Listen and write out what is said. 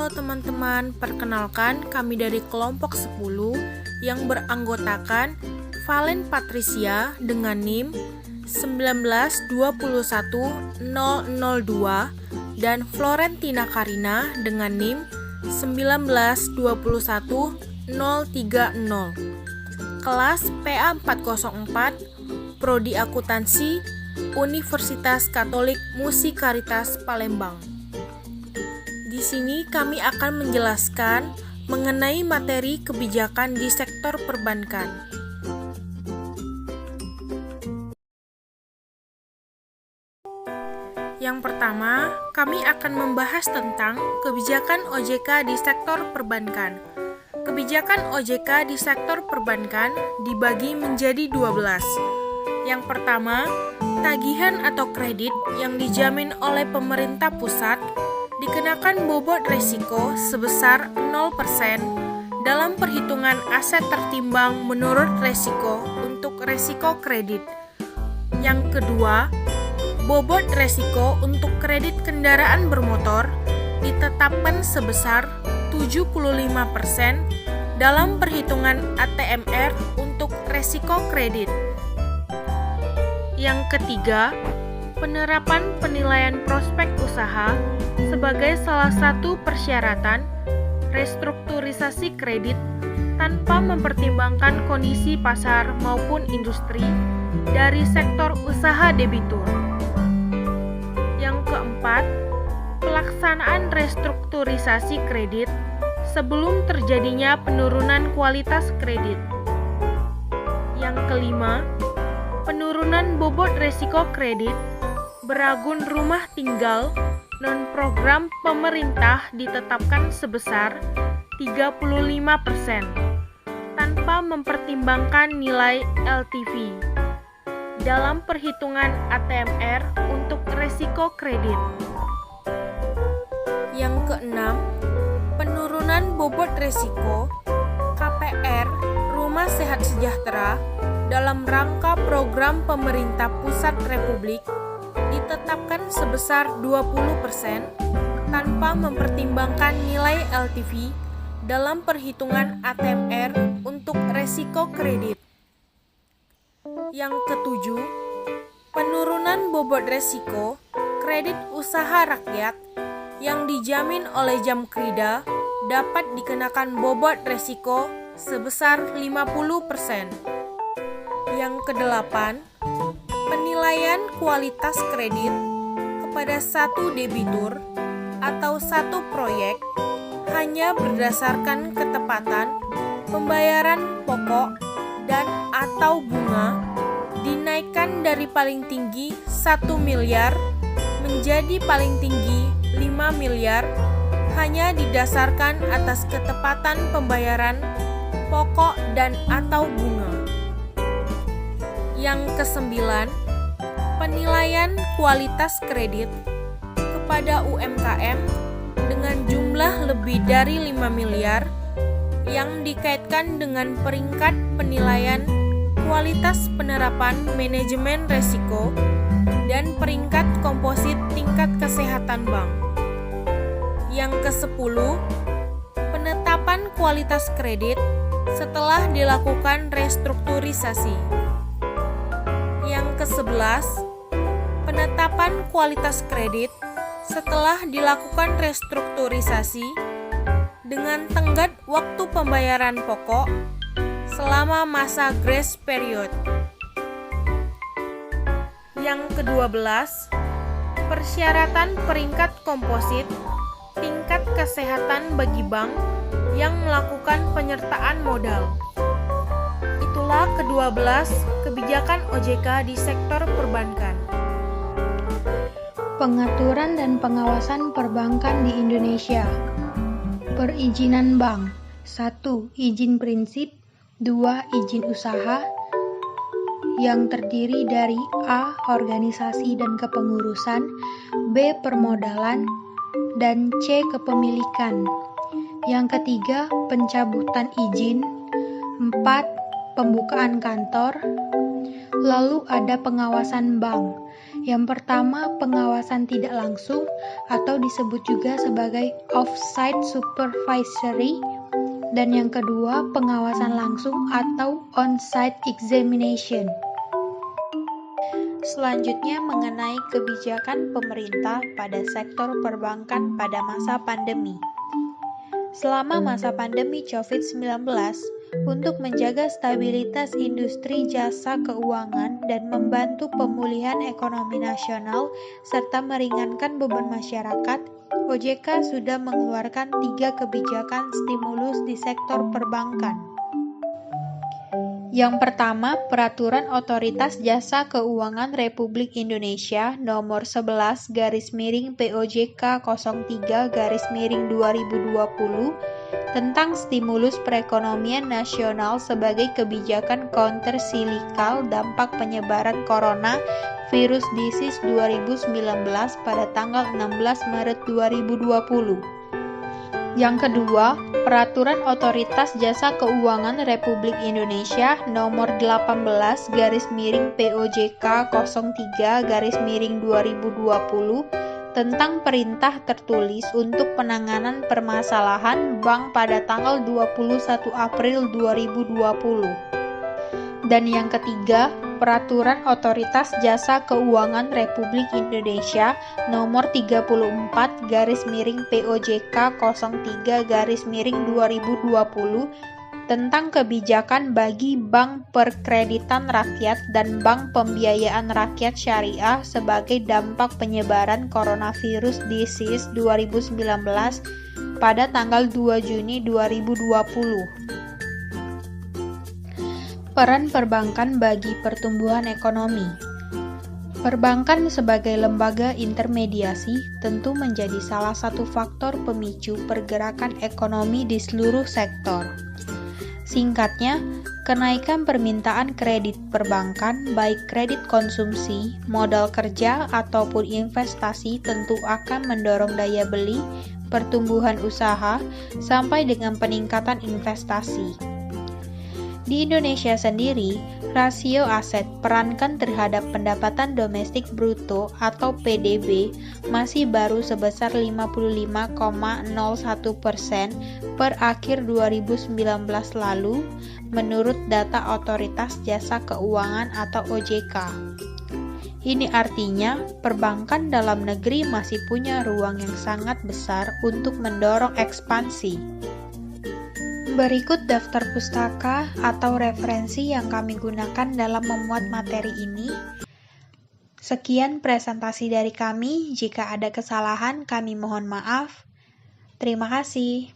Halo teman-teman, perkenalkan kami dari kelompok 10 yang beranggotakan Valen Patricia dengan NIM 1921002 dan Florentina Karina dengan NIM 1921030. Kelas PA 404, Prodi Akuntansi, Universitas Katolik Musikaritas Palembang. Di sini kami akan menjelaskan mengenai materi kebijakan di sektor perbankan. Yang pertama, kami akan membahas tentang kebijakan OJK di sektor perbankan. Kebijakan OJK di sektor perbankan dibagi menjadi 12. Yang pertama, tagihan atau kredit yang dijamin oleh pemerintah pusat dikenakan bobot resiko sebesar 0% dalam perhitungan aset tertimbang menurut resiko untuk resiko kredit. Yang kedua, bobot resiko untuk kredit kendaraan bermotor ditetapkan sebesar 75% dalam perhitungan ATMR untuk resiko kredit. Yang ketiga, penerapan penilaian prospek usaha sebagai salah satu persyaratan restrukturisasi kredit tanpa mempertimbangkan kondisi pasar maupun industri dari sektor usaha debitur. Yang keempat, pelaksanaan restrukturisasi kredit sebelum terjadinya penurunan kualitas kredit. Yang kelima, penurunan bobot resiko kredit beragun rumah tinggal non-program pemerintah ditetapkan sebesar 35% tanpa mempertimbangkan nilai LTV dalam perhitungan ATMR untuk resiko kredit. Yang keenam, penurunan bobot resiko KPR Rumah Sehat Sejahtera dalam rangka program pemerintah pusat Republik ditetapkan sebesar 20% tanpa mempertimbangkan nilai LTV dalam perhitungan ATMR untuk resiko kredit. Yang ketujuh, penurunan bobot resiko kredit usaha rakyat yang dijamin oleh Jamkrida dapat dikenakan bobot resiko sebesar 50%. Yang kedelapan, penilaian kualitas kredit kepada satu debitur atau satu proyek hanya berdasarkan ketepatan pembayaran pokok dan atau bunga dinaikkan dari paling tinggi 1 miliar menjadi paling tinggi 5 miliar hanya didasarkan atas ketepatan pembayaran pokok dan atau bunga. Yang kesembilan, penilaian kualitas kredit kepada UMKM dengan jumlah lebih dari 5 miliar yang dikaitkan dengan peringkat penilaian kualitas penerapan manajemen risiko dan peringkat komposit tingkat kesehatan bank. Yang ke-10, penetapan kualitas kredit setelah dilakukan restrukturisasi. Yang ke-11, penetapan kualitas kredit setelah dilakukan restrukturisasi dengan tenggat waktu pembayaran pokok selama masa grace period. Yang ke-12, persyaratan peringkat komposit tingkat kesehatan bagi bank yang melakukan penyertaan modal. Itulah ke-12 kebijakan OJK di sektor perbankan. Pengaturan dan pengawasan perbankan di Indonesia. Perizinan bank. 1. Izin prinsip. 2. Izin usaha yang terdiri dari A. Organisasi dan kepengurusan, B. Permodalan, dan C. Kepemilikan. Yang ketiga, pencabutan izin. 4. Pembukaan kantor. Lalu ada pengawasan bank. Yang pertama, pengawasan tidak langsung atau disebut juga sebagai off-site supervisory, dan yang kedua, pengawasan langsung atau on-site examination. Selanjutnya mengenai kebijakan pemerintah pada sektor perbankan pada masa pandemi. Selama masa pandemi COVID-19, untuk menjaga stabilitas industri jasa keuangan dan membantu pemulihan ekonomi nasional serta meringankan beban masyarakat, OJK sudah mengeluarkan 3 kebijakan stimulus di sektor perbankan. Yang pertama, Peraturan Otoritas Jasa Keuangan Republik Indonesia Nomor 11/POJK 03/2020 tentang stimulus perekonomian nasional sebagai kebijakan countercyclical dampak penyebaran corona virus disease 2019 pada tanggal 16 Maret 2020. Yang kedua, Peraturan Otoritas Jasa Keuangan Republik Indonesia Nomor 18/POJK 03/2020 tentang perintah tertulis untuk penanganan permasalahan bank pada tanggal 21 April 2020. Dan yang ketiga, Peraturan Otoritas Jasa Keuangan Republik Indonesia Nomor 34/POJK 03/2020 tentang kebijakan bagi bank perkreditan rakyat dan bank pembiayaan rakyat syariah sebagai dampak penyebaran coronavirus disease 2019 pada tanggal 2 Juni 2020. Peran perbankan bagi pertumbuhan ekonomi. Perbankan sebagai lembaga intermediasi tentu menjadi salah satu faktor pemicu pergerakan ekonomi di seluruh sektor. Singkatnya, kenaikan permintaan kredit perbankan, baik kredit konsumsi, modal kerja, ataupun investasi tentu akan mendorong daya beli, pertumbuhan usaha, sampai dengan peningkatan investasi. Di Indonesia sendiri, rasio aset perankan terhadap pendapatan domestik bruto atau PDB masih baru sebesar 55,01% per akhir 2019 lalu, menurut data Otoritas Jasa Keuangan atau OJK. Ini artinya, perbankan dalam negeri masih punya ruang yang sangat besar untuk mendorong ekspansi. Berikut daftar pustaka atau referensi yang kami gunakan dalam memuat materi ini. Sekian presentasi dari kami. Jika ada kesalahan, kami mohon maaf. Terima kasih.